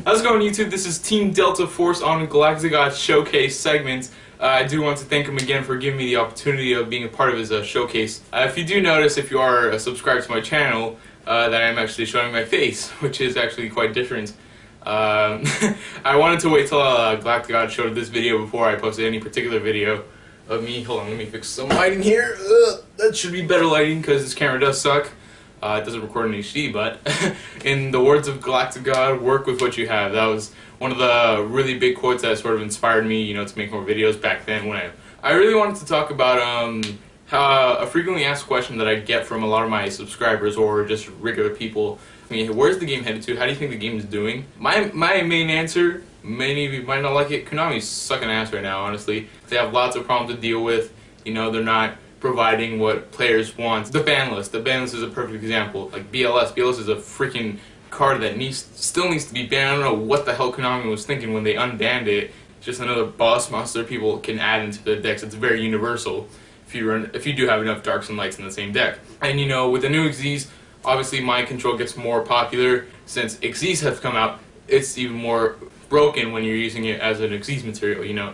How's it going, YouTube? This is Team Delta Force on GalacticGod showcase segment. I do want to thank him again for giving me the opportunity of being a part of his showcase. If you do notice, if you are subscribed to my channel, that I'm actually showing my face, which is actually quite different. I wanted to wait till GalacticGod showed this video before I posted any particular video of me. Hold on, let me fix some lighting here. That should be better lighting because this camera does suck. It doesn't record in HD, but in the words of GalacticGod, work with what you have. That was one of the really big quotes that sort of inspired me, you know, to make more videos back then. When I really wanted to talk about how a frequently asked question that I get from a lot of my subscribers or just regular people. I mean, where's the game headed to? How do you think the game is doing? My main answer, many of you might not like it, Konami's sucking ass right now, honestly. They have lots of problems to deal with. You know, they're not providing what players want. The ban list is a perfect example. Like BLS is a freaking card that still needs to be banned. I don't know what the hell Konami was thinking when they unbanned it. It's just another boss monster people can add into their decks. It's very universal if you do have enough darks and lights in the same deck. And you know, with the new xyz, obviously mind control gets more popular. Since xyz have come out, it's even more broken when you're using it as an xyz material, you know.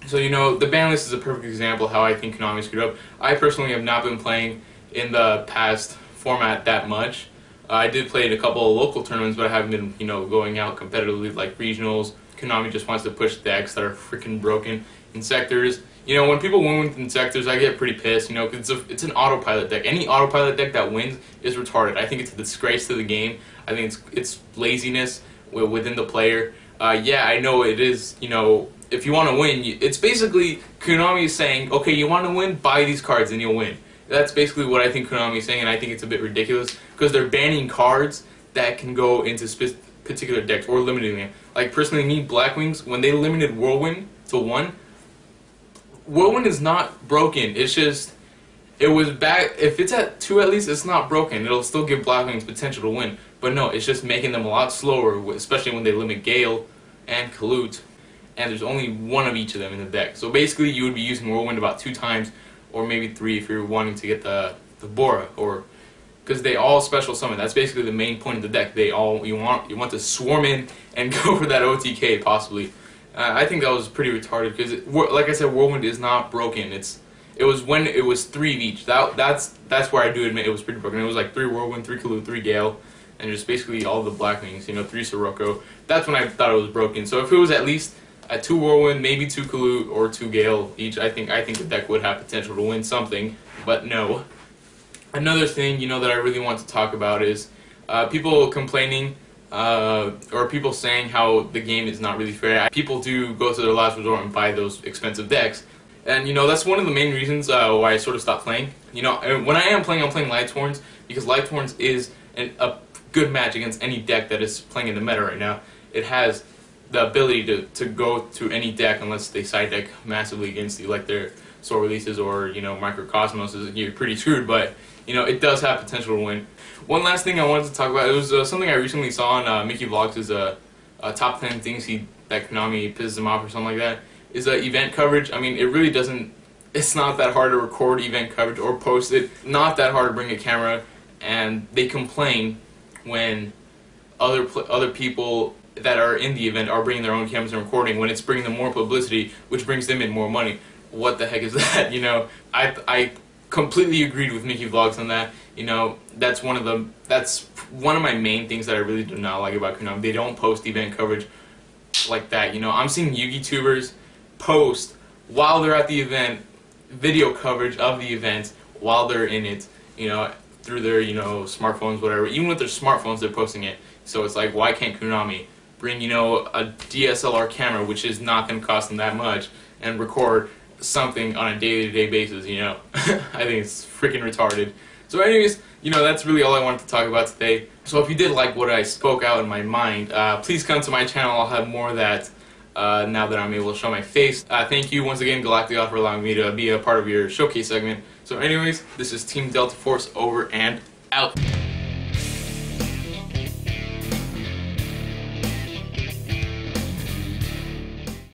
So, you know, the ban list is a perfect example of how I think Konami screwed up. I personally have not been playing in the past format that much. I did play in a couple of local tournaments, but I haven't been, you know, going out competitively like regionals. Konami just wants to push decks that are freaking broken in sectors. You know, when people win in sectors, I get pretty pissed, you know, because it's an autopilot deck. Any autopilot deck that wins is retarded. I think it's a disgrace to the game. I think it's laziness within the player. Yeah, I know it is, you know, if you want to win, it's basically Konami is saying, okay, you want to win, buy these cards and you'll win. That's basically what I think Konami is saying, and I think it's a bit ridiculous because they're banning cards that can go into particular decks or limiting them. Like, personally, me, Blackwings, when they limited Whirlwind to 1, Whirlwind is not broken. It's just, it was back. If it's at 2 at least, it's not broken. It'll still give Blackwings potential to win. But no, it's just making them a lot slower, especially when they limit Gale and Kalute. And there's only one of each of them in the deck. So basically you would be using Whirlwind about 2 times, or maybe 3 if you're wanting to get the Bora, or because they all special summon. That's basically the main point of the deck. You want to swarm in and go for that OTK possibly. I think that was pretty retarded because, like I said, Whirlwind is not broken. It was when it was 3 of each. That's where I do admit it was pretty broken. It was like 3 Whirlwind, 3 Kalute, 3 Gale, and just basically all the Blackwings. You know, 3 Sirocco. That's when I thought it was broken. So if it was at least at 2 Whirlwind, maybe 2 Kalute or 2 Gale each, I think the deck would have potential to win something, but no. Another thing, you know, that I really want to talk about is people complaining or people saying how the game is not really fair. People do go to their last resort and buy those expensive decks, and you know, that's one of the main reasons why I sort of stopped playing. You know, when I am playing, I'm playing Lightsworns because Lightsworns is a good match against any deck that is playing in the meta right now. It has the ability to go to any deck unless they side deck massively against you, like their Soul Releases or, you know, Microcosmos. You're pretty screwed, but you know, it does have potential to win. One last thing I wanted to talk about, it was something I recently saw on Mickey Vlogs' top 10 things that Konami pisses him off or something like that, is event coverage. I mean, it really doesn't, it's not that hard to record event coverage or post it, not that hard to bring a camera, and they complain when other people that are in the event are bringing their own cameras and recording, when it's bringing them more publicity, which brings them in more money. What the heck is that? You know, I completely agreed with Mickey Vlogs on that. You know, that's one of my main things that I really do not like about Konami. They don't post event coverage like that. You know, I'm seeing Yugi-tubers post while they're at the event video coverage of the event while they're in it. You know, through their, you know, smartphones, whatever. Even with their smartphones, they're posting it. So it's like, why can't Konami bring, you know, a DSLR camera, which is not going to cost them that much, and record something on a day-to-day basis, you know? I think it's freaking retarded. So anyways, you know, that's really all I wanted to talk about today. So if you did like what I spoke out in my mind, please come to my channel. I'll have more of that now that I'm able to show my face. Thank you once again, GalacticGod, for allowing me to be a part of your showcase segment. So anyways, this is Team Delta Force over and out.